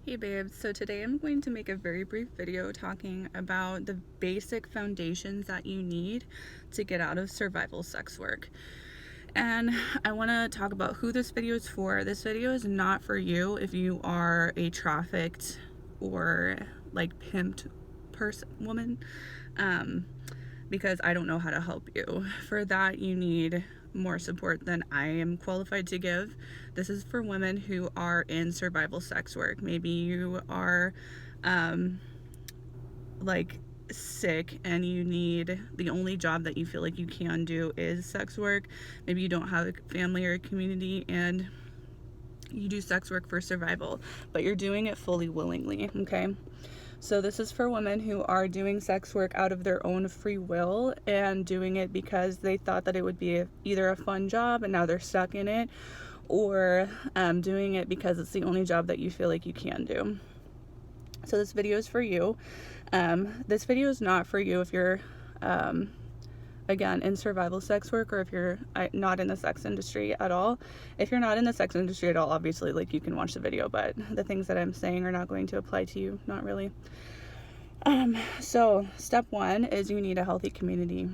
Hey babes, so today I'm going to make a very brief video talking about the basic foundations that you need to get out of survival sex work. And I want to talk about who this video is for. This video is not for you if you are a trafficked or like pimped woman, because I don't know how to help you. For that, you need more support than I am qualified to give. This is for women who are in survival sex work. Maybe you are like sick and you need, the only job that you feel like you can do is sex work. Maybe you don't have a family or a community and you do sex work for survival, but you're doing it fully willingly, okay? So this is for women who are doing sex work out of their own free will and doing it because they thought that it would be either a fun job and now they're stuck in it, or doing it because it's the only job that you feel like you can do. So this video is for you. This video is not for you if you're again in survival sex work, or if you're not in the sex industry at all. If you're not in the sex industry at all, obviously, like, you can watch the video, but the things that I'm saying are not going to apply to you, not really. So step one is you need a healthy community,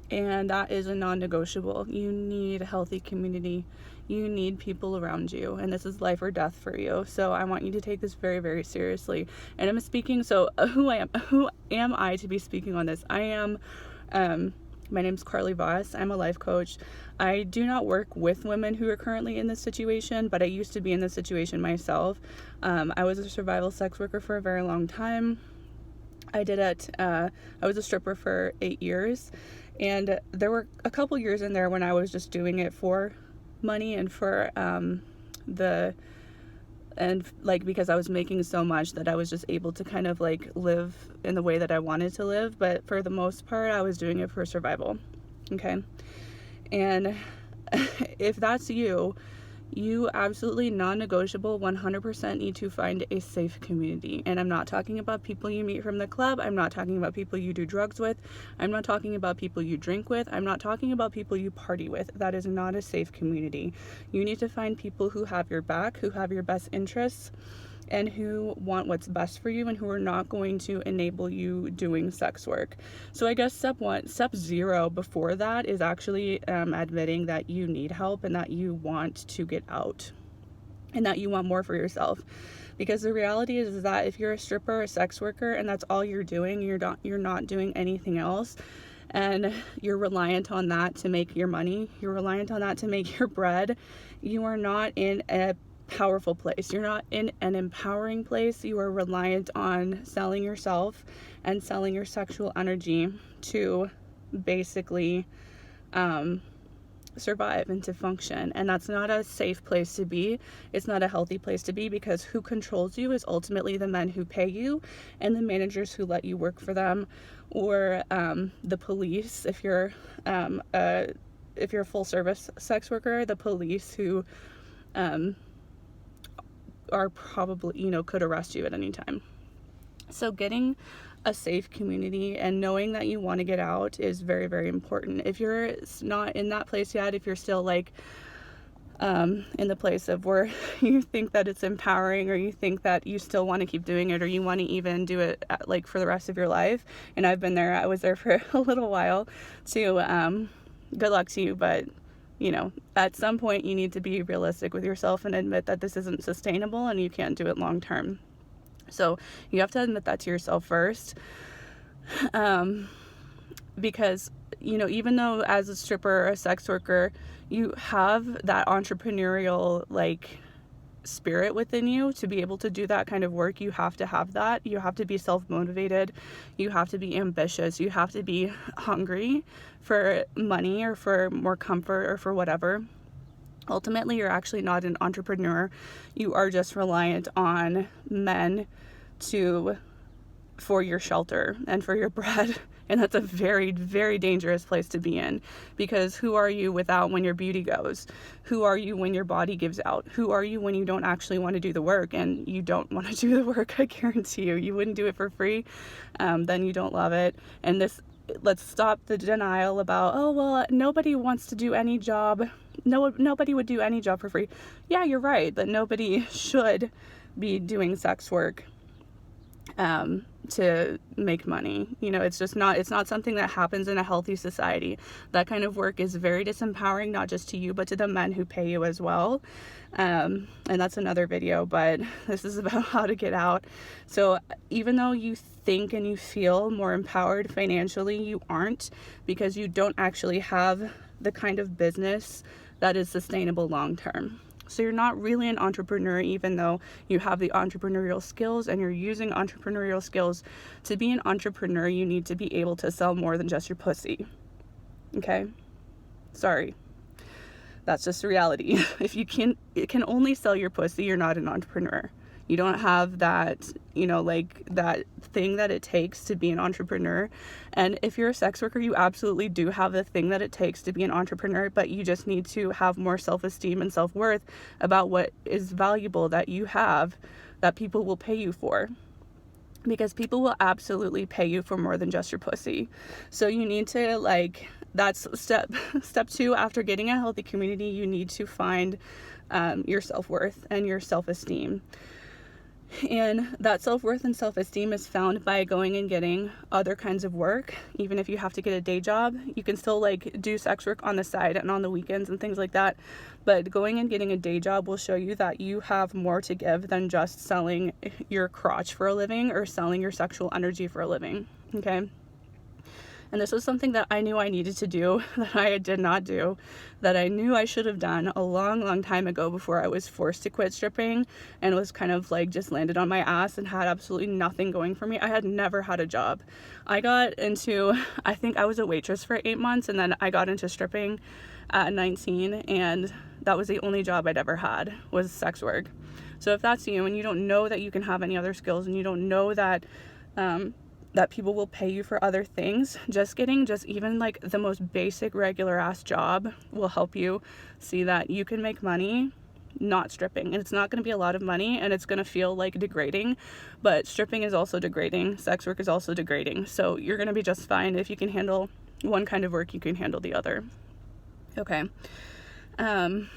and that is a non-negotiable. You need a healthy community. You need people around you, and this is life or death for you. So I want you to take this very, very seriously. And I'm speaking, so who am I to be speaking on this? My name's Carly Voss. I'm a life coach. I do not work with women who are currently in this situation, but I used to be in this situation myself. I was a survival sex worker for a very long time. I was a stripper for 8 years, and there were a couple years in there when I was just doing it for money and for because I was making so much that I was just able to kind of like live in the way that I wanted to live. But for the most part, I was doing it for survival. Okay. And if that's you absolutely non-negotiable 100% need to find a safe community. And I'm not talking about people you meet from the club. I'm not talking about people you do drugs with. I'm not talking about people you drink with. I'm not talking about people you party with. That is not a safe community. You need to find people who have your back, who have your best interests, and who want what's best for you, and who are not going to enable you doing sex work. So I guess step 0 before that is actually admitting that you need help and that you want to get out and that you want more for yourself. Because the reality is that if you're a stripper, a sex worker, and that's all you're doing, you're not doing anything else, and you're reliant on that to make your money, you're reliant on that to make your bread, you are not in a powerful place. You're not in an empowering place. You are reliant on selling yourself and selling your sexual energy to basically survive and to function. And that's not a safe place to be. It's not a healthy place to be, because who controls you is ultimately the men who pay you and the managers who let you work for them, or the police if you're a full service sex worker, the police who are probably, could arrest you at any time. So getting a safe community and knowing that you want to get out is very, very important. If you're not in that place yet, if you're still like in the place of where you think that it's empowering, or you think that you still want to keep doing it, or you want to even do it like for the rest of your life, and I've been there, I was there for a little while too, good luck to you. But at some point you need to be realistic with yourself and admit that this isn't sustainable and you can't do it long term. So you have to admit that to yourself first. Because, even though as a stripper or a sex worker, you have that entrepreneurial spirit within you to be able to do that kind of work, you have to have that. You have to be self-motivated. You have to be ambitious. You have to be hungry for money or for more comfort or for whatever. Ultimately, you're actually not an entrepreneur. You are just reliant on men for your shelter and for your bread. And that's a very, very dangerous place to be in, because who are you without when your beauty goes? Who are you when your body gives out? Who are you when you don't actually want to do the work? And you don't want to do the work, I guarantee you wouldn't do it for free. Then you don't love it. And let's stop the denial about, oh, well, nobody wants to do any job. Nobody would do any job for free. Yeah, you're right, that nobody should be doing sex work to make money. You know, it's not something that happens in a healthy society. That kind of work is very disempowering, not just to you, but to the men who pay you as well. And that's another video, but this is about how to get out. So even though you think and you feel more empowered financially, you aren't, because you don't actually have the kind of business that is sustainable long term. So you're not really an entrepreneur, even though you have the entrepreneurial skills and you're using entrepreneurial skills. To be an entrepreneur, you need to be able to sell more than just your pussy. Okay? Sorry. That's just the reality. If you can only sell your pussy, you're not an entrepreneur. You don't have that, you know, like that thing that it takes to be an entrepreneur. And if you're a sex worker, you absolutely do have the thing that it takes to be an entrepreneur, but you just need to have more self-esteem and self-worth about what is valuable that you have that people will pay you for. Because people will absolutely pay you for more than just your pussy. So you need to, like, that's step 2. After getting a healthy community, you need to find your self-worth and your self-esteem. And that self-worth and self-esteem is found by going and getting other kinds of work. Even if you have to get a day job, you can still like do sex work on the side and on the weekends and things like that. But going and getting a day job will show you that you have more to give than just selling your crotch for a living or selling your sexual energy for a living. Okay? And this was something that I knew I needed to do, that I did not do, that I knew I should have done a long, long time ago before I was forced to quit stripping and was kind of like just landed on my ass and had absolutely nothing going for me. I had never had a job. I think I was a waitress for 8 months, and then I got into stripping at 19, and that was the only job I'd ever had, was sex work. So if that's you and you don't know that you can have any other skills and you don't know that that people will pay you for other things, just even like the most basic regular ass job will help you see that you can make money not stripping. And it's not going to be a lot of money, and it's going to feel like degrading, but stripping is also degrading. Sex work is also degrading. So you're going to be just fine. If you can handle one kind of work, you can handle the other. Okay. That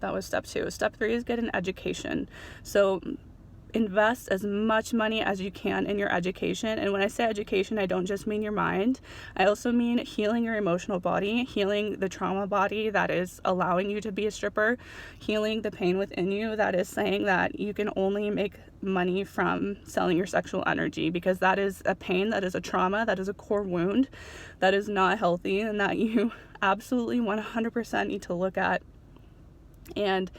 was step 2. Step 3 is get an education. So invest as much money as you can in your education. And when I say education, I don't just mean your mind. I also mean healing your emotional body, healing the trauma body that is allowing you to be a stripper, healing the pain within you that is saying that you can only make money from selling your sexual energy, because that is a pain, that is a trauma, that is a core wound that is not healthy, and that you absolutely 100% need to look at and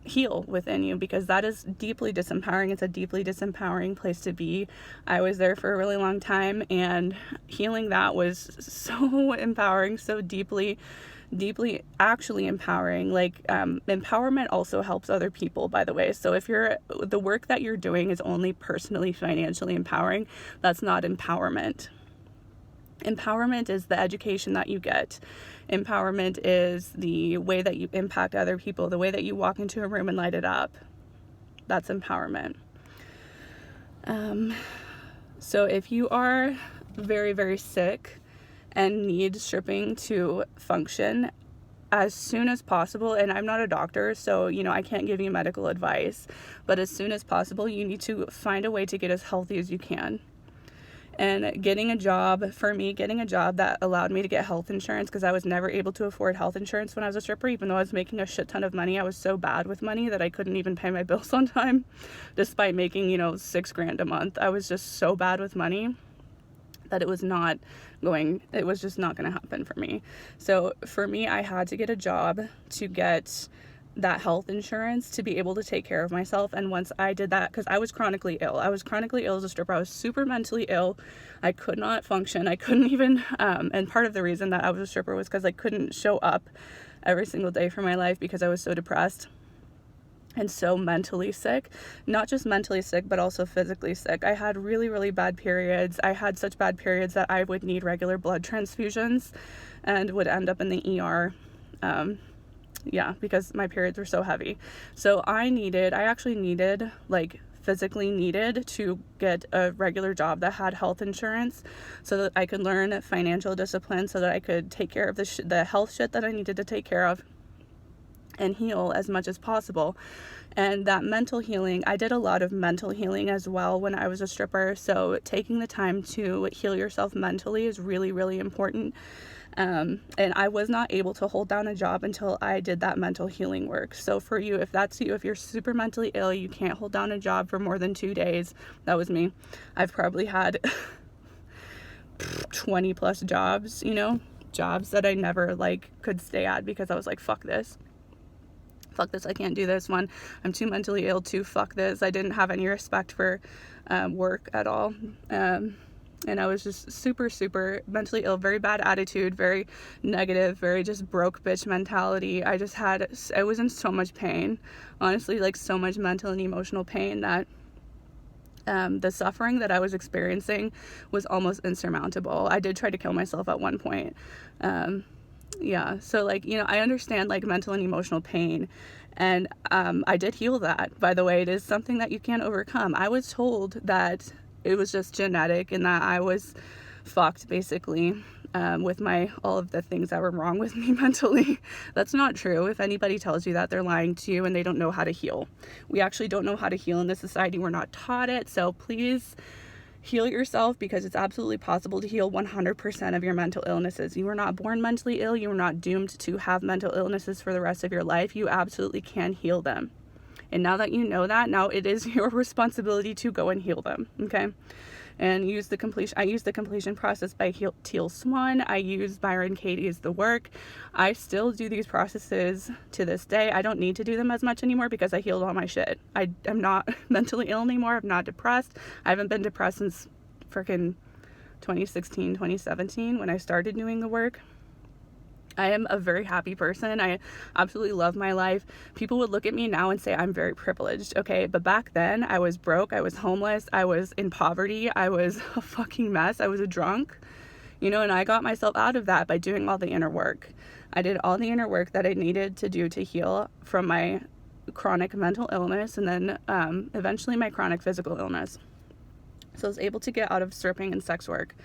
heal within you, because that is deeply disempowering. It's a deeply disempowering place to be. I was there for a really long time, and healing that was so empowering, so deeply actually empowering. Like empowerment also helps other people, by the way. So if the work that you're doing is only personally financially empowering, that's not empowerment. Empowerment is the education that you get. Empowerment is the way that you impact other people, the way that you walk into a room and light it up. That's empowerment. So if you are very, very sick and need stripping to function as soon as possible, and I'm not a doctor, so I can't give you medical advice, but as soon as possible, you need to find a way to get as healthy as you can. And getting a job that allowed me to get health insurance, because I was never able to afford health insurance when I was a stripper. Even though I was making a shit ton of money, I was so bad with money that I couldn't even pay my bills on time, despite making $6,000 a month. I was just so bad with money that it was just not going to happen for me. So for me, I had to get a job to get that health insurance to be able to take care of myself. And once I did that, because I was chronically ill as a stripper, I was super mentally ill. I could not function. I couldn't even, and part of the reason that I was a stripper was because I couldn't show up every single day for my life, because I was so depressed and so mentally sick. Not just mentally sick, but also physically sick. I had really, really bad periods. I had such bad periods that I would need regular blood transfusions and would end up in the ER. Because my periods were so heavy. So I physically needed to get a regular job that had health insurance, so that I could learn financial discipline, so that I could take care of the health shit that I needed to take care of. and heal as much as possible. And that mental healing, I did a lot of mental healing as well when I was a stripper. So taking the time to heal yourself mentally is really, really important. And I was not able to hold down a job until I did that mental healing work. So for you, if that's you, if you're super mentally ill, you can't hold down a job for more than 2 days. That was me. I've probably had 20 plus jobs, you know, jobs that I never like could stay at because I was like, fuck this, I can't do this one. I'm too mentally ill to fuck this. I didn't have any respect for work at all. And I was just super, super mentally ill, very bad attitude, very negative, very just broke bitch mentality. I was in so much pain, honestly, like so much mental and emotional pain that the suffering that I was experiencing was almost insurmountable. I did try to kill myself at one point. Yeah, so like, you know, I understand like mental and emotional pain, and I did heal that. By the way, it is something that you can't overcome. I was told that it was just genetic and that I was fucked basically with all of the things that were wrong with me mentally. That's not true. If anybody tells you that, they're lying to you and they don't know how to heal. We actually don't know how to heal in this society. We're not taught it. So please heal yourself, because it's absolutely possible to heal 100% of your mental illnesses. You were not born mentally ill. You were not doomed to have mental illnesses for the rest of your life. You absolutely can heal them. And now that you know that, now it is your responsibility to go and heal them, okay? And I use the completion process by Teal Swan. I use Byron Katie's The Work. I still do these processes to this day. I don't need to do them as much anymore because I healed all my shit. I'm not mentally ill anymore. I'm not depressed. I haven't been depressed since freaking 2016, 2017 when I started doing the work. I am a very happy person. I absolutely love my life. People would look at me now and say I'm very privileged, okay? But back then, I was broke, I was homeless, I was in poverty, I was a fucking mess, I was a drunk, you know, and I got myself out of that by doing all the inner work. I did all the inner work that I needed to do to heal from my chronic mental illness and then eventually my chronic physical illness. So I was able to get out of stripping and sex work.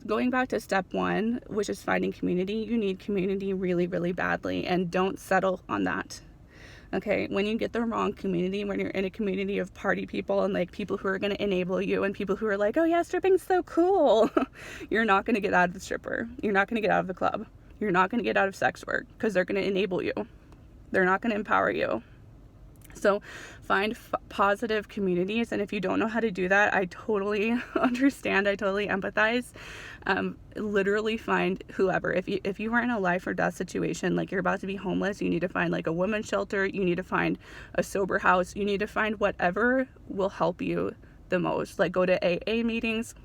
Going back to step 1, which is finding community. You need community really, really badly, and don't settle on that. Okay, when you get the wrong community, when you're in a community of party people and like people who are going to enable you and people who are like, oh yeah, stripping's so cool, you're not going to get out of the stripper. You're not going to get out of the club. You're not going to get out of sex work because they're going to enable you. They're not going to empower you. So find positive communities, and if you don't know how to do that, I totally understand. I totally empathize. Literally find whoever. If you are in a life or death situation, like you're about to be homeless, you need to find like a women's shelter. You need to find a sober house. You need to find whatever will help you the most. Like go to AA meetings.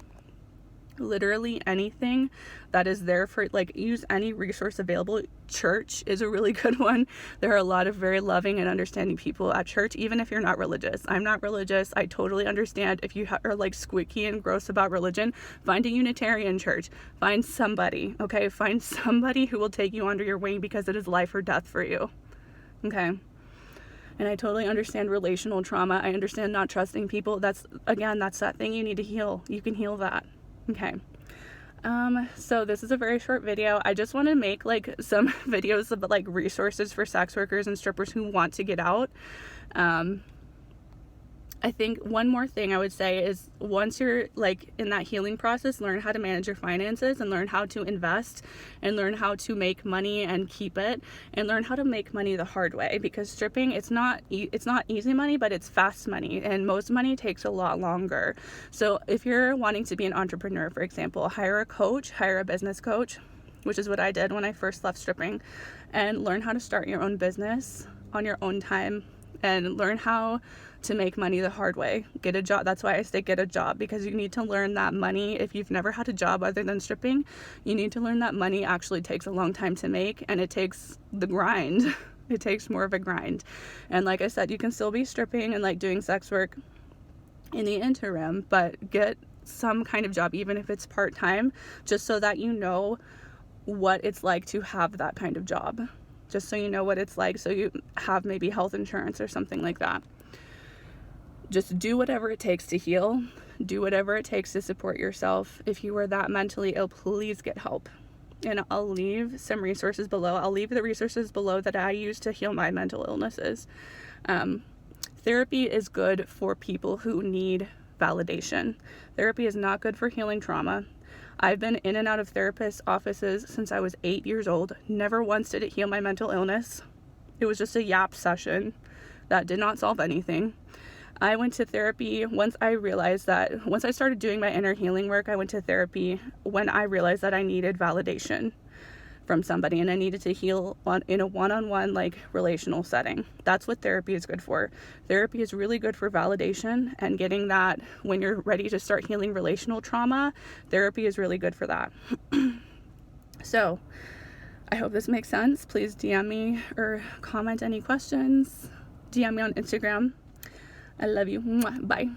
Literally anything that is there for, like, use any resource available. Church is a really good one. There are a lot of very loving and understanding people at church, even if you're not religious. I'm not religious. I totally understand if you are like squeaky and gross about religion. Find a Unitarian church. Find somebody, okay? Find somebody who will take you under your wing because it is life or death for you, okay? And I totally understand relational trauma. I understand not trusting people. That's that thing you need to heal. You can heal that. Okay, so this is a very short video. I just want to make like some videos of like resources for sex workers and strippers who want to get out. I think one more thing I would say is once you're like in that healing process, learn how to manage your finances and learn how to invest and learn how to make money and keep it and learn how to make money the hard way, because stripping, it's not easy money, but it's fast money, and most money takes a lot longer. So if you're wanting to be an entrepreneur, for example, hire a coach, hire a business coach, which is what I did when I first left stripping, and learn how to start your own business on your own time and learn how to make money the hard way. Get a job. That's why I say get a job, because you need to learn that money. If you've never had a job other than stripping, you need to learn that money actually takes a long time to make, and it takes the grind. It takes more of a grind. And like I said, you can still be stripping and like doing sex work in the interim, but get some kind of job, even if it's part-time, just so that you know what it's like to have that kind of job. Just so you know what it's like, so you have maybe health insurance or something like that. Just do whatever it takes to heal. Do whatever it takes to support yourself. If you are that mentally ill, please get help. and I'll leave some resources below. I'll leave the resources below that I use to heal my mental illnesses. Therapy is good for people who need validation. Therapy is not good for healing trauma. I've been in and out of therapist offices since I was 8 years old. Never once did it heal my mental illness. It was just a yap session that did not solve anything. I went to therapy once I started doing my inner healing work. I went to therapy when I realized that I needed validation from somebody and I needed to heal in a one-on-one like relational setting. That's what therapy is good for. Therapy is really good for validation and getting that when you're ready to start healing relational trauma. Therapy is really good for that. So I hope this makes sense. Please DM me or comment any questions. DM me on Instagram. I love you. Bye.